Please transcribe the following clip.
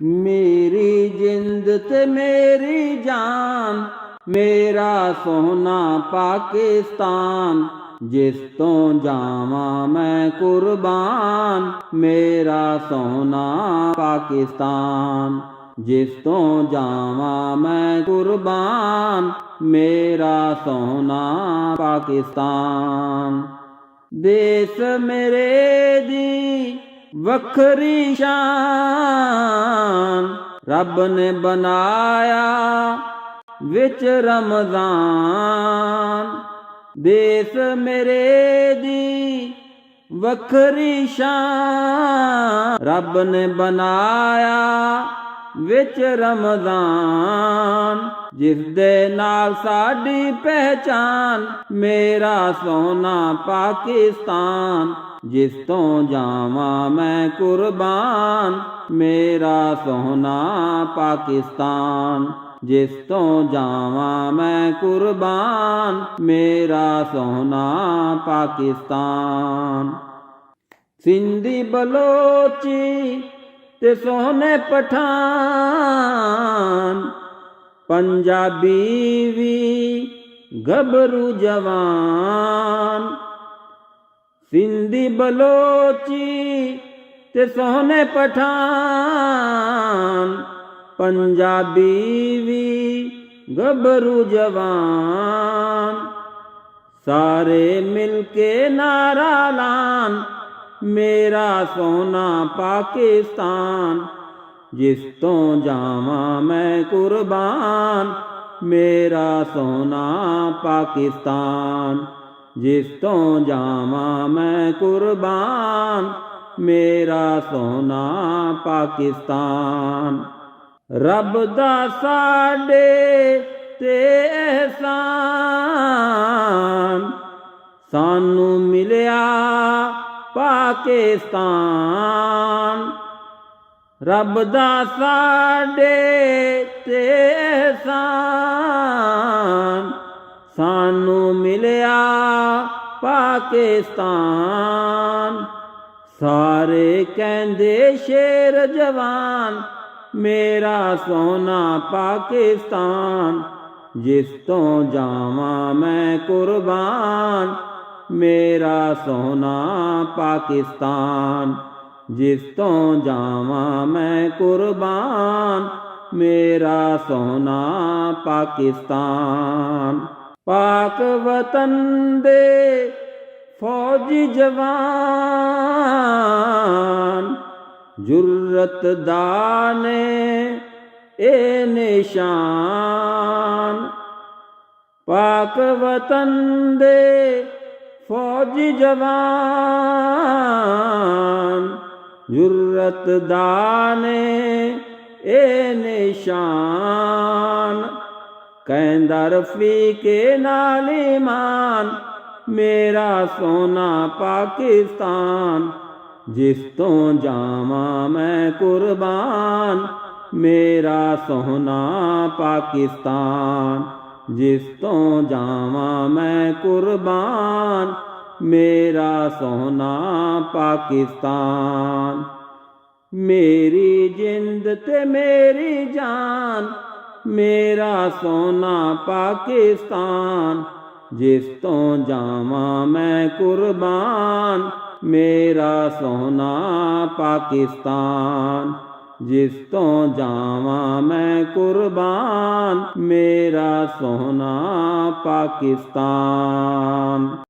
मेरी जिंद ते मेरी जान, मेरा सोहना पाकिस्तान। जिस तो जावा मैं कुर्बान, मेरा सोहना पाकिस्तान। जिस तो जावा मैं कुर्बान, मेरा सोहना पाकिस्तान। देश मेरे दी वखरी शान, रब ने बनाया विच रमजान। देश मेरे दी वखरी शान, रब ने बनाया विच रमजान। जिस दे नाल साडी पहचान, मेरा सोहना पाकिस्तान। जिस तो जावा मैं कुर्बान, मेरा सोहना पाकिस्तान। जिस तो जावा मैं कुर्बान, मेरा सोहना पाकिस्तान। सिंधी बलोची ते सोहने पठान, पंजाबी भी गबरू जवान। सिंधी बलोची ते सोहने पठान, पंजाबी भी गबरू जवान। सारे मिलके नारा लान, मेरा सोहना पाकिस्तान। जिस तो जावा मैं कुर्बान, मेरा सोहना पाकिस्तान। जिस तो जावा मैं कुर्बान, मेरा सोहना पाकिस्तान। रब दा साडे ते एहसान, सानू मिलिया पाकिस्तान। रब दा साडे ते एहसान, सानू मिलिया पाकिस्तान। सारे कहंदे शेर जवान, मेरा सोहना पाकिस्तान। जिस तो जावा मैं कुर्बान, मेरा सोहना पाकिस्तान। जिस तो जावा मैं कुर्बान, मेरा सोहना पाकिस्तान। पाक वतन दे फौजी जवान, जुर्रत दाने ए निशान। पाक वतन दे फौजी जवान, जुर्रत दाने ए निशान। कहंदा रफीके नाल ईमान, मेरा सोहना पाकिस्तान। जिस तो जावा मैं कुर्बान, मेरा सोहना पाकिस्तान। जिस तो जावा मैं कुर्बान, मेरा सोहना पाकिस्तान। मेरी जिंद ते मेरी जान, मेरा सोहना पाकिस्तान। जिस तो जावा मैं कुर्बान, मेरा सोहना पाकिस्तान। जिस तो जावा मैं कुर्बान, मेरा सोहना पाकिस्तान।